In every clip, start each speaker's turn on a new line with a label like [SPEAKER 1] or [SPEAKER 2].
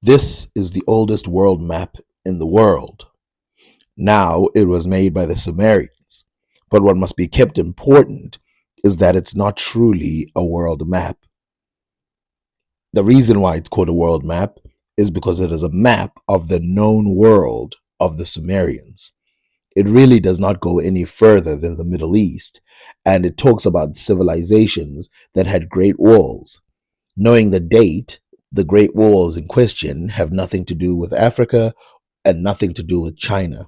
[SPEAKER 1] This is the oldest world map in the world. Now, it was made by the Sumerians. But what must be kept important is that it's not truly a world map. The reason why it's called a world map is because it is a map of the known world of the Sumerians. It really does not go any further than the Middle East, and it talks about civilizations that had great walls. Knowing the date, the Great Walls in question have nothing to do with Africa and nothing to do with China.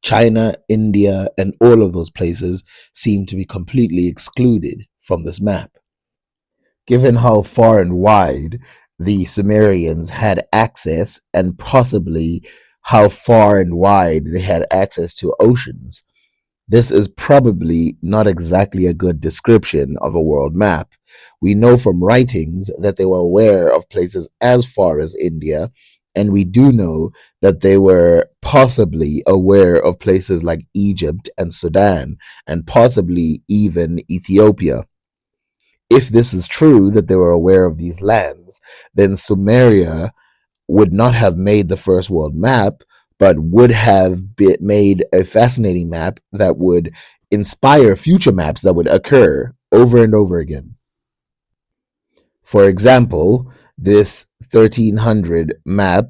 [SPEAKER 1] China, India, and all of those places seem to be completely excluded from this map. Given how far and wide the Sumerians had access, and possibly how far and wide they had access to oceans, this is probably not exactly a good description of a world map. We know from writings that they were aware of places as far as India, and we do know that they were possibly aware of places like Egypt and Sudan, and possibly even Ethiopia. If this is true, that they were aware of these lands, then Sumeria would not have made the first world map, but would have made a fascinating map that would inspire future maps that would occur over and over again. For example, this 1300 map,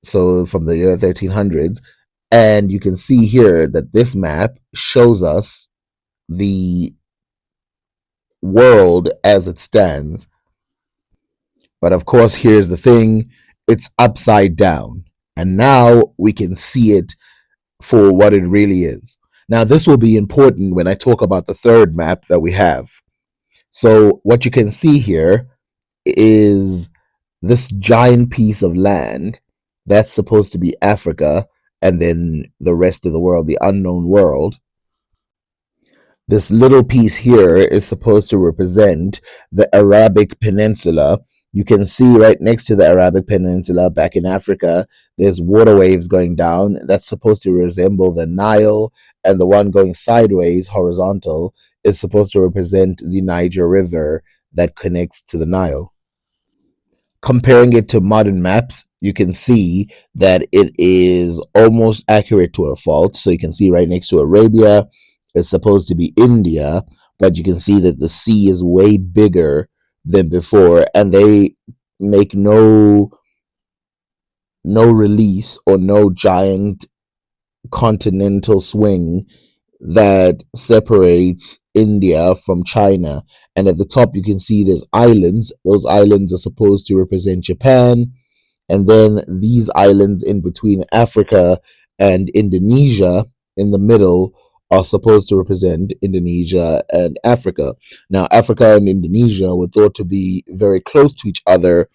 [SPEAKER 1] so from the year 1300s, and you can see here that this map shows us the world as it stands. But of course, here's the thing, it's upside down. And now we can see it for what it really is. Now, this will be important when I talk about the third map that we have. So, what you can see here is this giant piece of land that's supposed to be Africa, and then the rest of the world, the unknown world. This little piece here is supposed to represent the Arabic Peninsula. You can see right next to the Arabic Peninsula back in Africa, there's water waves going down. That's supposed to resemble the Nile, and the one going sideways, horizontal, is supposed to represent the Niger River that connects to the Nile. Comparing it to modern maps, you can see that it is almost accurate to a fault. So you can see right next to Arabia is supposed to be India, but you can see that the sea is way bigger than before, and they make no release or no giant continental swing that separates India from China. And at the top, you can see there's islands. Those islands are supposed to represent Japan. And then these islands in between Africa and Indonesia in the middle are supposed to represent Indonesia and Africa. Now, Africa and Indonesia were thought to be very close to each other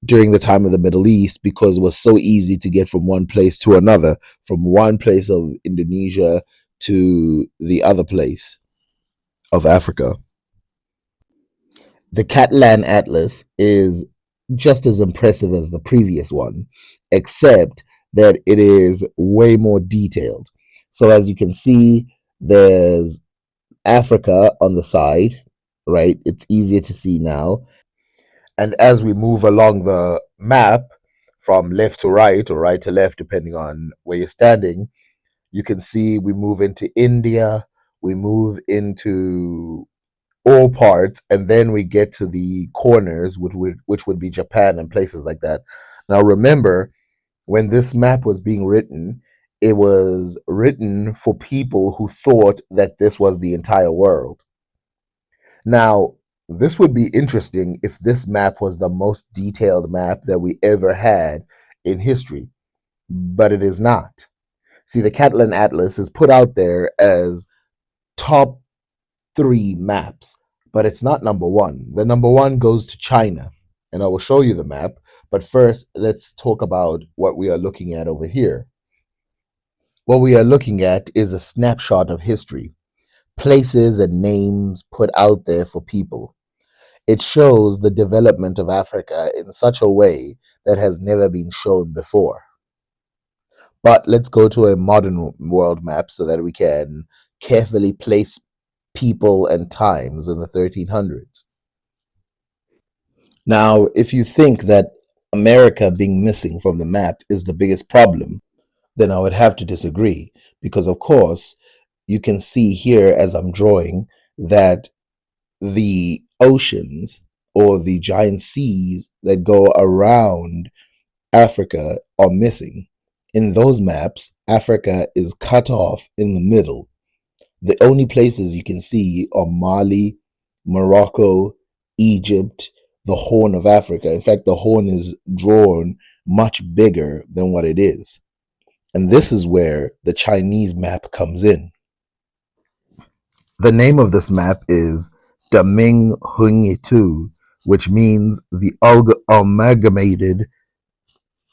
[SPEAKER 1] during the time of the Middle East because it was so easy to get from one place to another, from one place of Indonesia to the other place of Africa. The Catalan Atlas is just as impressive as the previous one, except that it is way more detailed. So, as you can see, there's Africa on the side, right? It's easier to see now. And as we move along the map from left to right or right to left, depending on where you're standing, you can see we move into India, we move into all parts, and then we get to the corners, which would be Japan and places like that. Now, remember, when this map was being written, it was written for people who thought that this was the entire world. Now, this would be interesting if this map was the most detailed map that we ever had in history, but it is not. See, the Catalan Atlas is put out there as top three maps, but it's not number one. The number one goes to China, and I will show you the map. But first, let's talk about what we are looking at over here. What we are looking at is a snapshot of history, places and names put out there for people. It shows the development of Africa in such a way that has never been shown before. But let's go to a modern world map so that we can carefully place people and times in the 1300s. Now, if you think that America being missing from the map is the biggest problem, then I would have to disagree. Because, of course, you can see here as I'm drawing that the oceans or the giant seas that go around Africa are missing. In those maps, Africa is cut off in the middle. The only places you can see are Mali, Morocco, Egypt, the Horn of Africa. In fact, the Horn is drawn much bigger than what it is. And this is where the Chinese map comes in. The name of this map is Daming Hungi Tu, which means the amalgamated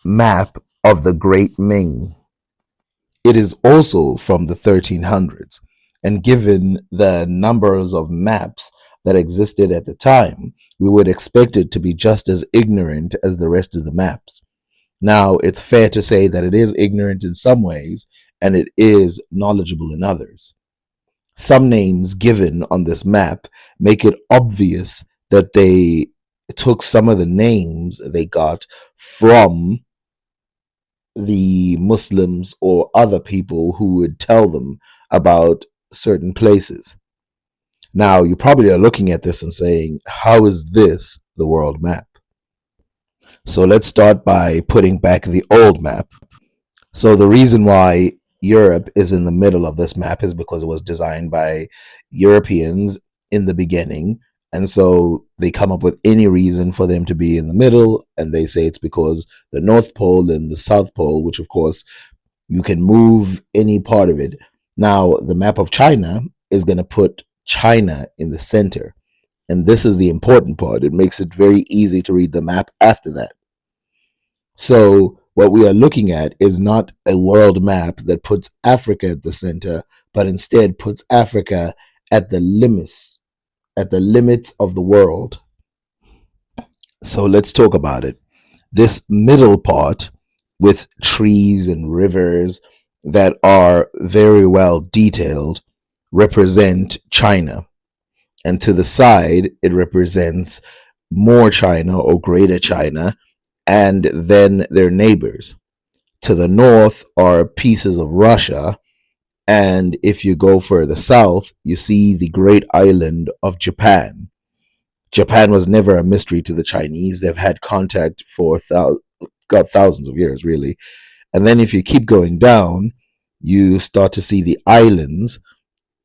[SPEAKER 1] map of the Great Ming. It is also from the 1300s, and given the numbers of maps that existed at the time, we would expect it to be just as ignorant as the rest of the maps. Now, it's fair to say that it is ignorant in some ways, and it is knowledgeable in others. Some names given on this map make it obvious that they took some of the names they got from the Muslims or other people who would tell them about certain places. Now, you probably are looking at this and saying, how is this the world map? So let's start by putting back the old map. So the reason why Europe is in the middle of this map is because it was designed by Europeans in the beginning. And so they come up with any reason for them to be in the middle. And they say it's because the North Pole and the South Pole, which of course you can move any part of it. Now, the map of China is going to put China in the center. And this is the important part. It makes it very easy to read the map after that. So what we are looking at is not a world map that puts Africa at the center, but instead puts Africa at the limits of the world. So let's talk about it. This middle part with trees and rivers that are very well detailed represent China. And to the side, it represents more China or greater China, and then their neighbors. To the north are pieces of Russia, and if you go further south, you see the great island of Japan. Japan was never a mystery to the Chinese. They've had contact for thousands of years, really. And then if you keep going down, you start to see the islands,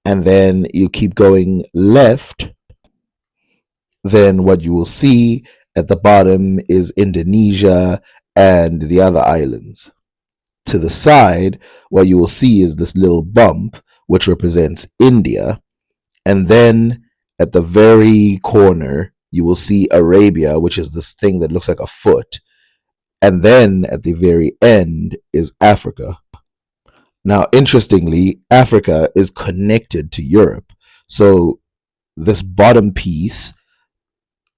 [SPEAKER 1] and then you keep going left, then what you will see at the bottom is Indonesia and the other islands. To the side, what you will see is this little bump, which represents India. And then at the very corner, you will see Arabia, which is this thing that looks like a foot. And then at the very end is Africa. Now, interestingly, Africa is connected to Europe. So this bottom piece,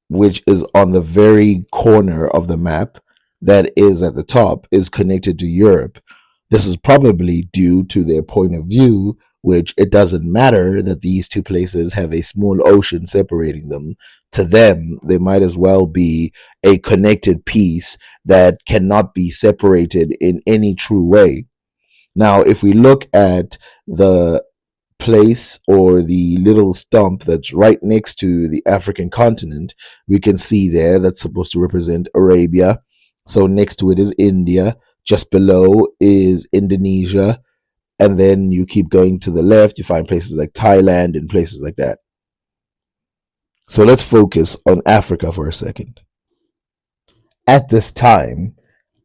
[SPEAKER 1] which is on the very corner of the map that is at the top, is connected to Europe. This is probably due to their point of view, which it doesn't matter that these two places have a small ocean separating them. To them, they might as well be a connected piece that cannot be separated in any true way. Now, if we look at the place or the little stump that's right next to the African continent, we can see there that's supposed to represent Arabia. So next to it is India. Just below is Indonesia. And then you keep going to the left, you find places like Thailand and places like that. So let's focus on Africa for a second. At this time,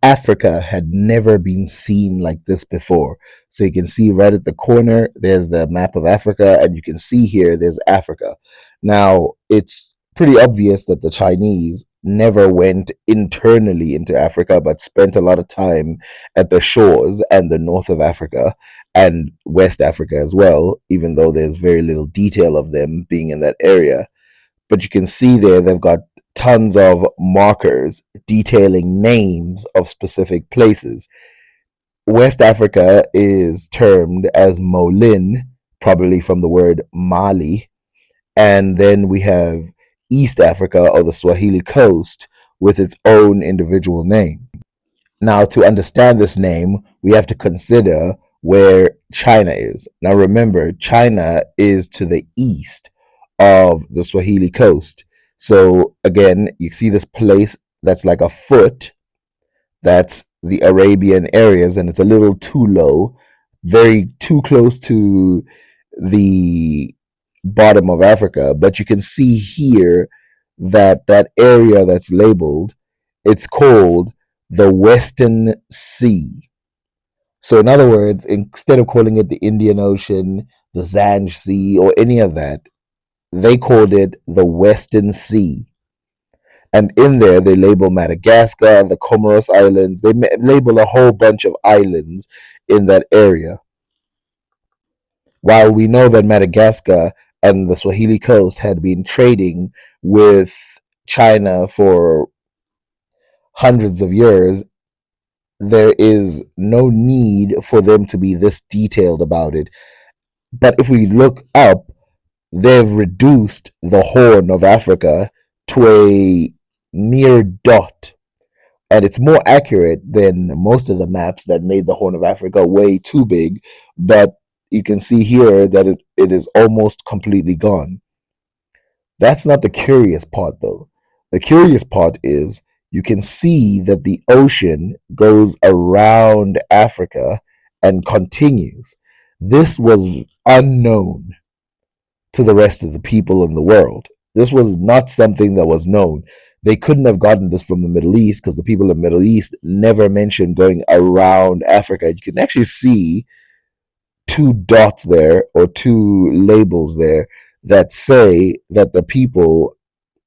[SPEAKER 1] Africa had never been seen like this before. So you can see right at the corner, there's the map of Africa, and you can see here, there's Africa. Now, it's pretty obvious that the Chinese never went internally into Africa, but spent a lot of time at the shores and the north of Africa and West Africa as well, even though there's very little detail of them being in that area. But you can see there, they've got tons of markers detailing names of specific places. West Africa is termed as Molin, probably from the word Mali. And then we have East Africa or the Swahili coast, with its own individual name. Now, to understand this name, we have to consider where China is. Now, remember, China is to the east of the Swahili coast. So, again, you see this place that's like a foot, that's the Arabian areas, and it's a little too low, very too close to the bottom of Africa. But you can see here that that area that's labeled, it's called the Western Sea. So, in other words, instead of calling it the Indian Ocean, the Zanj Sea, or any of that, they called it the Western Sea. And in there, they label Madagascar, the Comoros Islands. They label a whole bunch of islands in that area. While we know that Madagascar and the Swahili coast had been trading with China for hundreds of years, there is no need for them to be this detailed about it. But if we look up, they've reduced the Horn of Africa to a mere dot. And it's more accurate than most of the maps that made the Horn of Africa way too big. But you can see here that it is almost completely gone. That's not the curious part, though. The curious part is you can see that the ocean goes around Africa and continues. This was unknown to the rest of the people in the world. This was not something that was known. They couldn't have gotten this from the Middle East because the people in the Middle East never mentioned going around Africa. You can actually see two dots there or two labels there that say that the people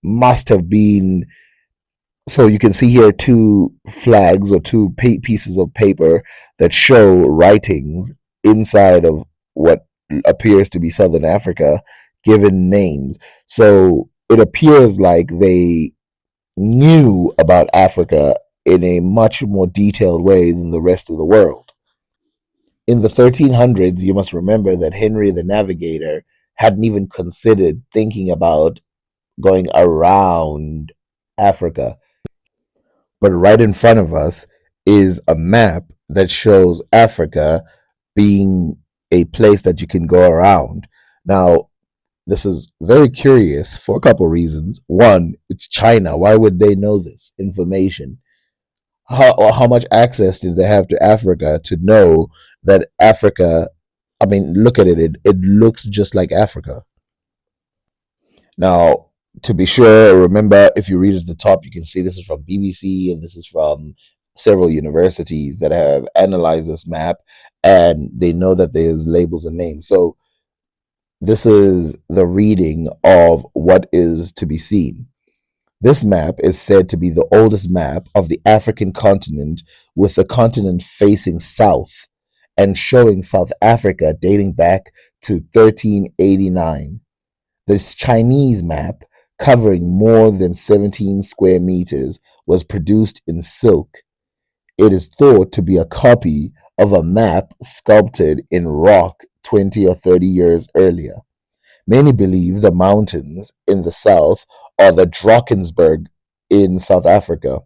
[SPEAKER 1] must have been. So you can see here two flags or two pieces of paper that show writings inside of what appears to be Southern Africa, given names. So it appears like they knew about Africa in a much more detailed way than the rest of the world. In the 1300s, you must remember that Henry the Navigator hadn't even considered thinking about going around Africa. But right in front of us is a map that shows Africa being a place that you can go around. Now, this is very curious for a couple reasons. One, it's China. Why would they know this information? How much access did they have to Africa to know that Africa? I mean, look at it. It looks just like Africa. Now, to be sure, remember if you read at the top, you can see this is from BBC and this is from several universities that have analyzed this map, and they know that there's labels and names. So this is the reading of what is to be seen. This map is said to be the oldest map of the African continent, with the continent facing south and showing South Africa dating back to 1389. This Chinese map, covering more than 17 square meters, was produced in silk. It is thought to be a copy of a map sculpted in rock 20 or 30 years earlier. Many believe the mountains in the south are the Drakensberg in South Africa.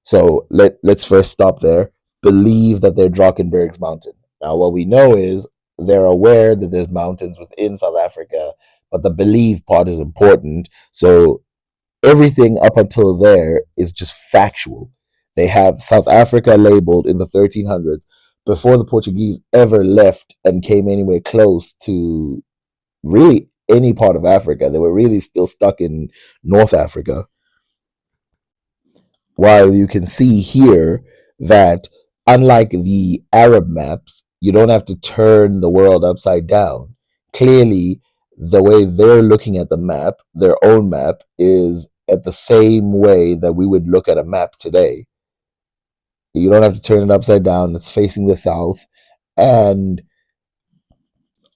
[SPEAKER 1] So let's first stop there. Believe that they're Drakensberg's mountain. Now, what we know is they're aware that there's mountains within South Africa, but the believe part is important. So everything up until there is just factual. They have South Africa labeled in the 1300s before the Portuguese ever left and came anywhere close to really any part of Africa. They were really still stuck in North Africa. While you can see here that, unlike the Arab maps, you don't have to turn the world upside down. Clearly, the way they're looking at the map, their own map, is at the same way that we would look at a map today. You don't have to turn it upside down, it's facing the south. And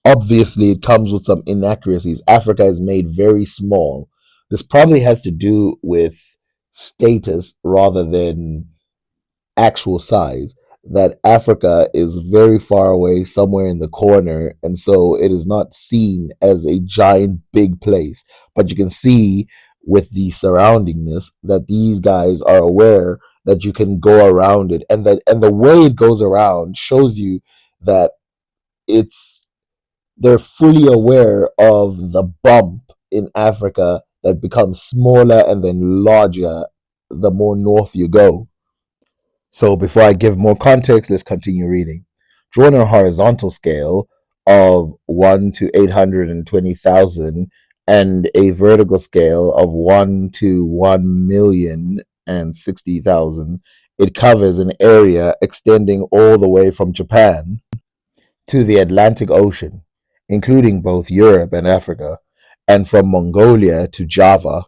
[SPEAKER 1] obviously, it comes with some inaccuracies. Africa is made very small. This probably has to do with status rather than actual size. That Africa is very far away, somewhere in the corner, and so it is not seen as a giant big place. But you can see with the surroundingness, that these guys are aware that you can go around it, and the way it goes around shows you that it's they're fully aware of the bump in Africa that becomes smaller and then larger the more north you go. So before I give more context, let's continue reading. Drawn on a horizontal scale of 1 to 820,000 and a vertical scale of 1 to 1,060,000, it covers an area extending all the way from Japan to the Atlantic Ocean, including both Europe and Africa, and from Mongolia to Java.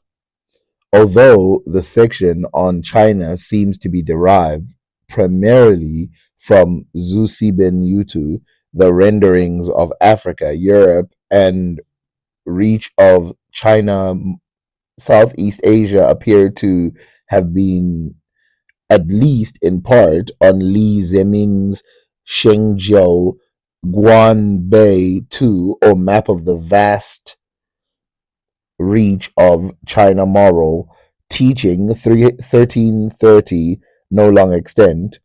[SPEAKER 1] Although the section on China seems to be derived primarily from Zhu Xibin Yutu, the renderings of Africa, Europe, and reach of China, Southeast Asia appear to have been, at least in part, on Li Zemin's Shengjiao Guanbei 2, or map of the vast reach of China Moral, teaching 1330 no long extent.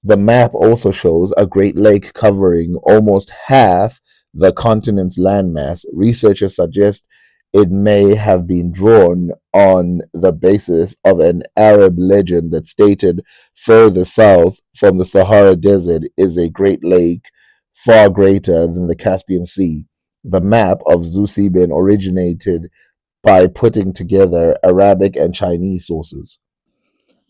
[SPEAKER 1] The map also shows a Great Lake covering almost half the continent's landmass. Researchers suggest it may have been drawn on the basis of an Arab legend that stated further south from the Sahara Desert is a Great Lake far greater than the Caspian Sea. The map of Zhu Xibin originated by putting together Arabic and Chinese sources.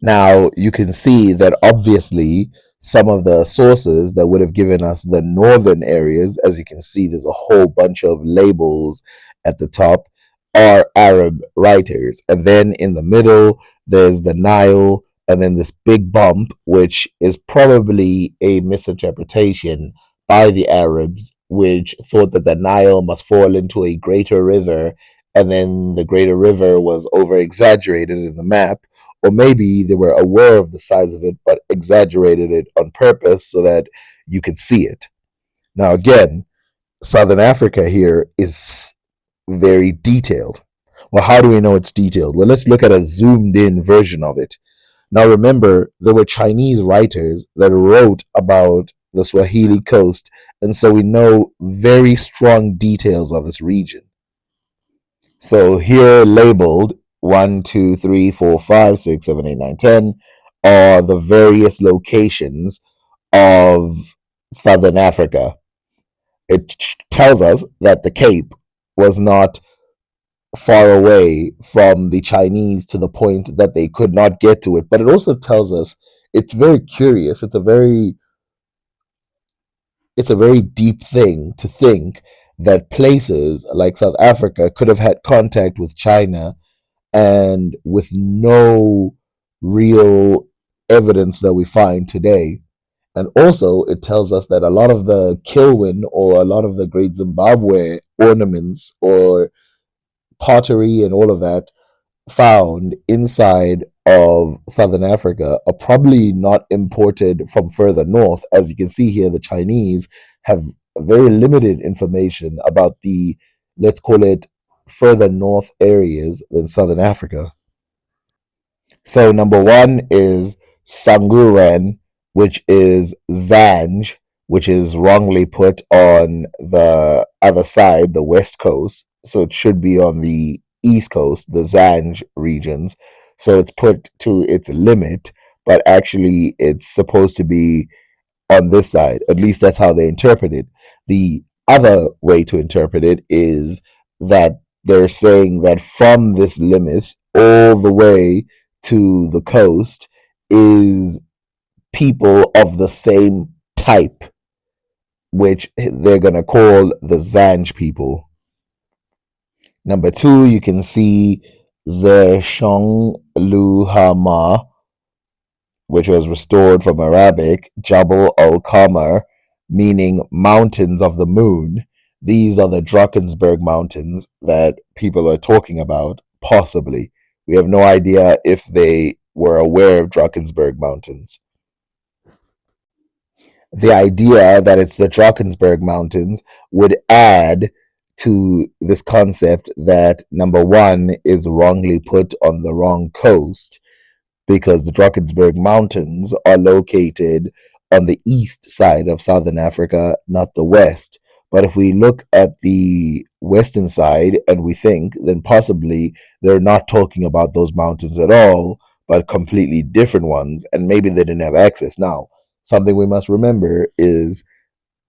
[SPEAKER 1] Now, you can see that obviously some of the sources that would have given us the northern areas, as you can see, there's a whole bunch of labels at the top, are Arab writers. And then in the middle, there's the Nile, and then this big bump, which is probably a misinterpretation by the Arabs, which thought that the Nile must fall into a greater river, and then the greater river was over exaggerated in the map, or maybe they were aware of the size of it but exaggerated it on purpose so that you could see it. Now, again, Southern Africa here is very detailed. Well, how do we know it's detailed? Well, let's look at a zoomed in version of it. Now, remember, there were Chinese writers that wrote about the Swahili coast, and so we know very strong details of this region. So here labeled 1, 2, 3, 4, 5, 6, 7, 8, 9, 10 are the various locations of Southern Africa. It tells us that the Cape was not far away from the Chinese to the point that they could not get to it, but it also tells us it's very curious. It's a very deep thing to think that places like South Africa could have had contact with China and with no real evidence that we find today. And also, it tells us that a lot of the Kilwin or a lot of the Great Zimbabwe ornaments or pottery and all of that found inside of Southern Africa are probably not imported from further north. As you can see here, the Chinese have very limited information about the, let's call it, further north areas than Southern Africa. So number one is Sanguren, which is Zanj, which is wrongly put on the other side, the west coast. So it should be on the east coast, the Zanj regions. So it's put to its limit, but actually it's supposed to be on this side. At least that's how they interpret it. The other way to interpret it is that they're saying that from this limit all the way to the coast is people of the same type, which they're going to call the Zanj people. Number two, you can see Zershong Luhama, which was restored from Arabic Jabal al Qamar, meaning mountains of the moon. These are the Drakensberg Mountains that people are talking about, possibly. We have no idea if they were aware of Drakensberg Mountains. The idea that it's the Drakensberg Mountains would add to this concept that number one is wrongly put on the wrong coast because the Drakensberg Mountains are located on the east side of southern Africa, not the west. But if we look at the western side and we think, then possibly they're not talking about those mountains at all, but completely different ones, and maybe they didn't have access. Now, something we must remember is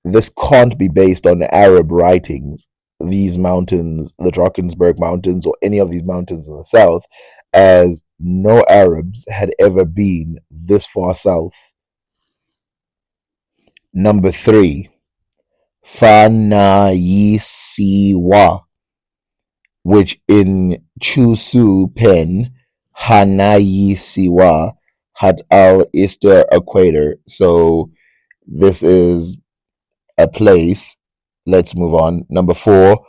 [SPEAKER 1] this can't be based on Arab writings. These mountains, the Drakensberg Mountains, or any of these mountains in the south, as no Arabs had ever been this far south. Number three, Fanayisiwa, which in Chusu Pen, Hanayisiwa, had al Easter Equator. So this is a place. Let's move on. Number four,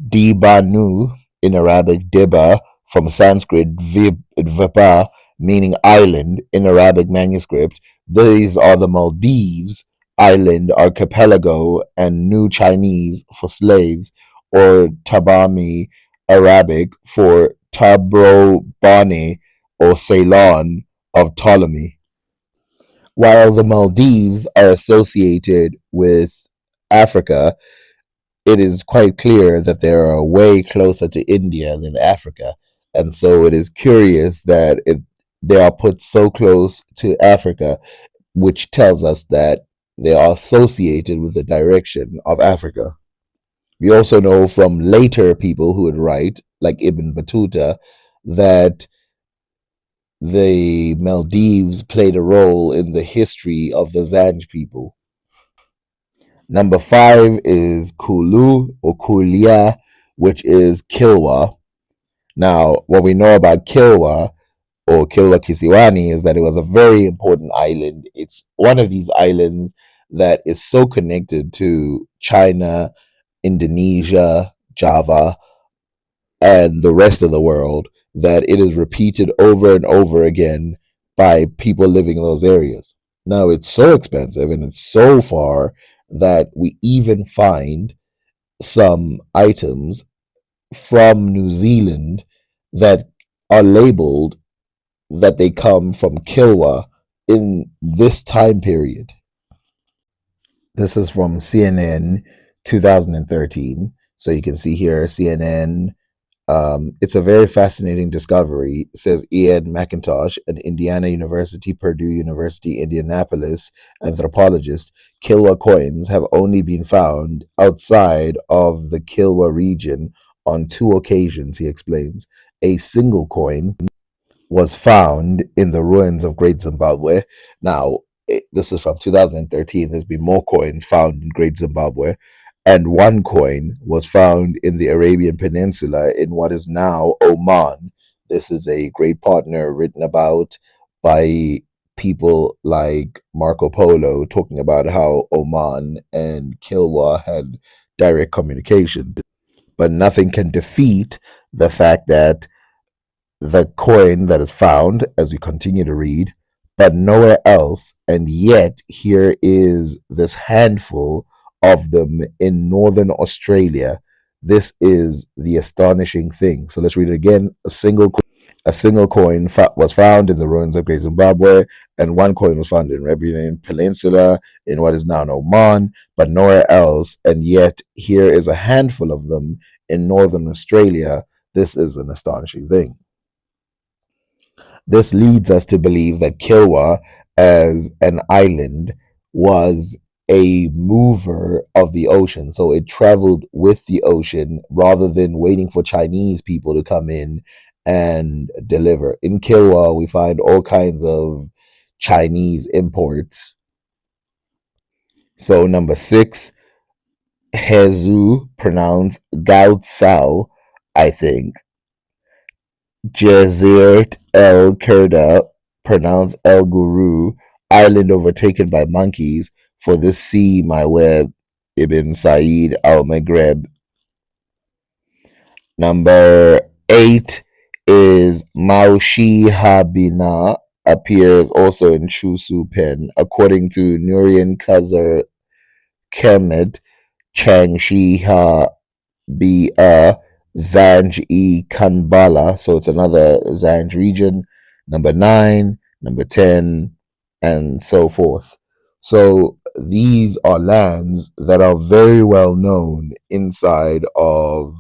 [SPEAKER 1] Dibanu in Arabic, Deba from Sanskrit, Vipa, meaning island in Arabic manuscript. These are the Maldives, island, archipelago, and New Chinese for slaves, or Tabami, Arabic for Tabrobane or Ceylon of Ptolemy. While the Maldives are associated with Africa, it is quite clear that they are way closer to India than Africa. And so it is curious that they are put so close to Africa, which tells us that they are associated with the direction of Africa. We also know from later people who would write, like Ibn Battuta, that the Maldives played a role in the history of the Zanj people. Number five is Kulu or Kulia, which is Kilwa. Now, what we know about Kilwa or Kilwa Kisiwani is that it was a very important island. It's one of these islands that is so connected to China, Indonesia, Java, and the rest of the world that it is repeated over and over again by people living in those areas. Now, it's so expensive and it's so far that we even find some items from New Zealand that are labeled that they come from Kilwa in this time period. This is from CNN 2013. So you can see here CNN. It's a very fascinating discovery, says Ian McIntosh, an Indiana University, Purdue University, Indianapolis anthropologist. Kilwa coins have only been found outside of the Kilwa region on two occasions, he explains. A single coin was found in the ruins of Great Zimbabwe. Now, this is from 2013. There's been more coins found in Great Zimbabwe. And one coin was found in the Arabian Peninsula in what is now Oman. This is a great partner written about by people like Marco Polo, talking about how Oman and Kilwa had direct communication. But nothing can defeat the fact that the coin that is found, as we continue to read, but nowhere else. And yet, here is this handful of them in northern Australia. This is the astonishing thing. So let's read it again. A single coin was found in the ruins of Great Zimbabwe, and one coin was found in Arabian Peninsula in what is now Oman, but nowhere else. And yet, here is a handful of them in northern Australia. This is an astonishing thing. This leads us to believe that Kilwa, as an island, was a mover of the ocean. So it traveled with the ocean rather than waiting for Chinese people to come in and deliver. In Kilwa, we find all kinds of Chinese imports. So, number six, Hezu, pronounced Gao Sao, I think. Jazirat El Kurda, pronounced El Guru, island overtaken by monkeys. For this sea, my web, Ibn Sa'id al Maghreb. Number eight is Maushi Habina, appears also in Chusu Pen. According to Nurian Khazar Kermit, Chang Shi Ha be Zanj e Kanbala. So it's another Zanj region. Number 9, number 10, and so forth. So these are lands that are very well known inside of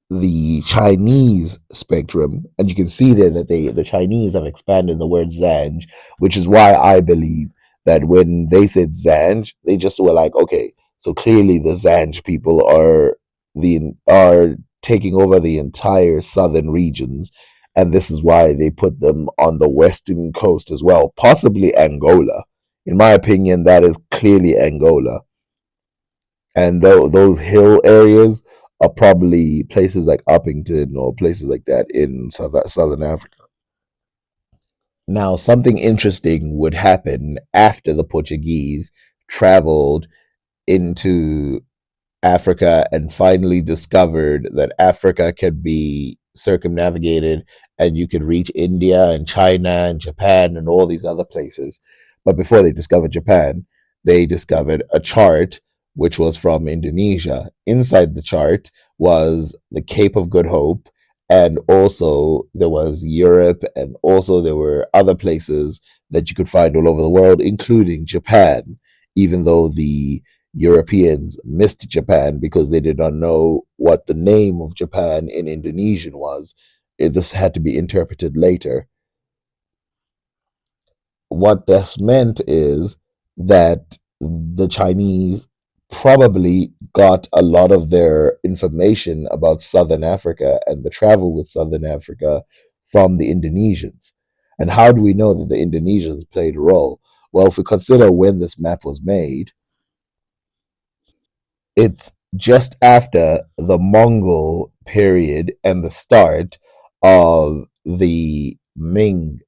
[SPEAKER 1] the Chinese spectrum, and you can see there that the Chinese have expanded the word Zanj, which is why I believe that when they said Zanj, they just were like, okay, so clearly the Zanj people are taking over the entire southern regions, and this is why they put them on the western coast as well, possibly Angola. In my opinion, that is clearly Angola, and those hill areas are probably places like Uppington or places like that in southern Africa. Now, something interesting would happen after the Portuguese traveled into Africa and finally discovered that Africa could be circumnavigated and you could reach India and China and Japan and all these other places. But before they discovered Japan, they discovered a chart which was from Indonesia. Inside the chart was the Cape of Good Hope, and also there was Europe, and also there were other places that you could find all over the world, including Japan, even though the Europeans missed Japan because they did not know what the name of Japan in Indonesian was. This had to be interpreted later. What this meant is that the Chinese probably got a lot of their information about Southern Africa and the travel with Southern Africa from the Indonesians. And how do we know that the Indonesians played a role? Well, if we consider when this map was made, it's just after the Mongol period and the start of the Ming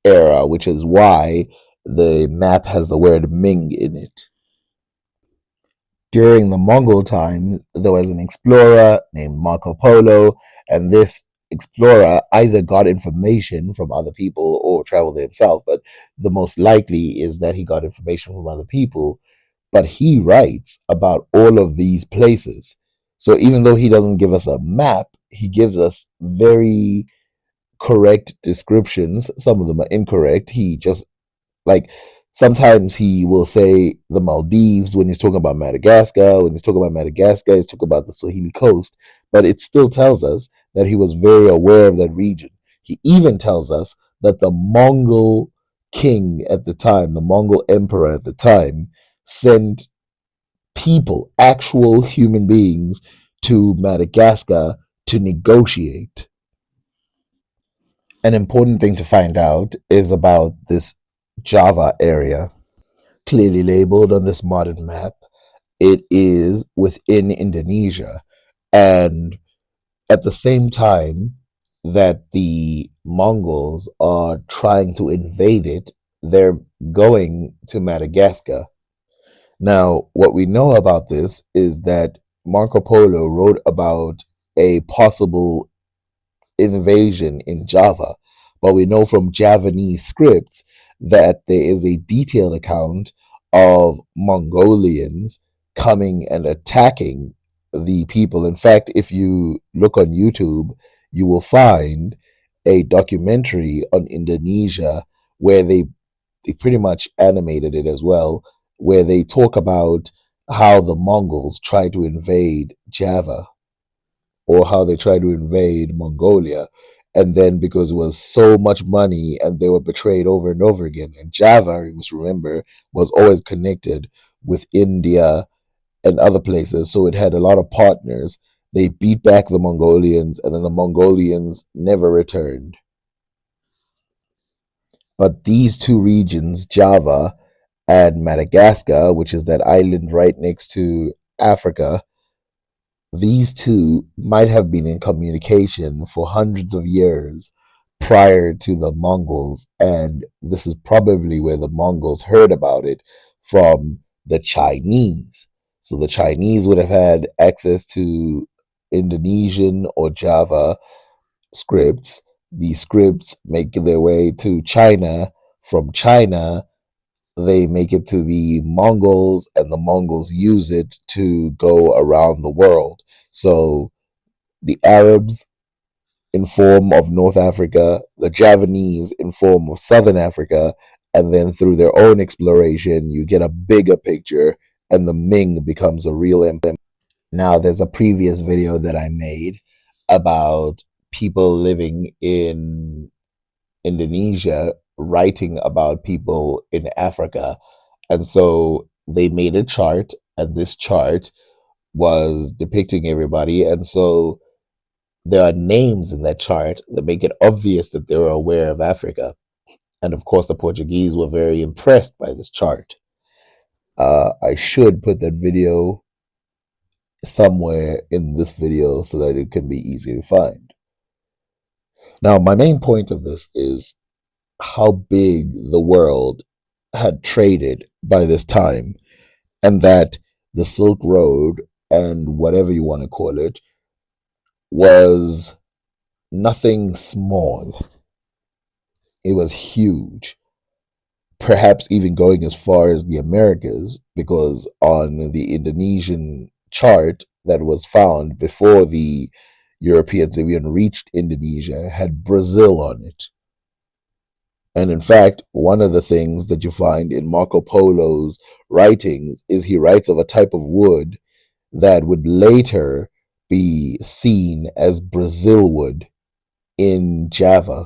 [SPEAKER 1] era, which is why the map has the word Ming in it. During the Mongol time, there was an explorer named Marco Polo, and this explorer either got information from other people or traveled himself, but the most likely is that he got information from other people, but he writes about all of these places. So even though he doesn't give us a map, he gives us very correct descriptions. Some of them are incorrect. He just like sometimes he will say the Maldives when he's talking about Madagascar. When he's talking about Madagascar, he's talking about the Swahili coast, but it still tells us that he was very aware of that region. He even tells us that the Mongol king at the time, the Mongol emperor at the time, sent people, actual human beings, to Madagascar to negotiate. An important thing to find out is about this Java area, clearly labeled on this modern map. It is within Indonesia. And at the same time that the Mongols are trying to invade it, they're going to Madagascar. Now, what we know about this is that Marco Polo wrote about a possible invasion in Java, but we know from Javanese scripts that there is a detailed account of Mongolians coming and attacking the people. In fact, if you look on YouTube, you will find a documentary on Indonesia where they pretty much animated it as well, where they talk about how the Mongols tried to invade Java or how they tried to invade Mongolia. And then because it was so much money and they were betrayed over and over again. And Java, you must remember, was always connected with India and other places. So it had a lot of partners. They beat back the Mongolians and then the Mongolians never returned. But these two regions, Java and Madagascar, which is that island right next to Africa, these two might have been in communication for hundreds of years prior to the Mongols, and this is probably where the Mongols heard about it from the Chinese. So the Chinese would have had access to Indonesian or Java scripts. These scripts make their way to China. From China, they make it to the Mongols, and the Mongols use it to go around the world. So the Arabs in form of North Africa, the Javanese in form of Southern Africa, and then through their own exploration, you get a bigger picture, and the Ming becomes a real empire. Now, there's a previous video that I made about people living in Indonesia writing about people in Africa. And so they made a chart, and this chart was depicting everybody. And so there are names in that chart that make it obvious that they were aware of Africa. And of course, the Portuguese were very impressed by this chart. I should put that video somewhere in this video so that it can be easy to find. Now, my main point of this is how big the world had traded by this time, and that the Silk Road, and whatever you want to call it, was nothing small. It was huge, perhaps even going as far as the Americas, because on the Indonesian chart that was found before the Europeans even reached Indonesia had Brazil on it. And in fact, one of the things that you find in Marco Polo's writings is he writes of a type of wood that would later be seen as Brazil wood in Java.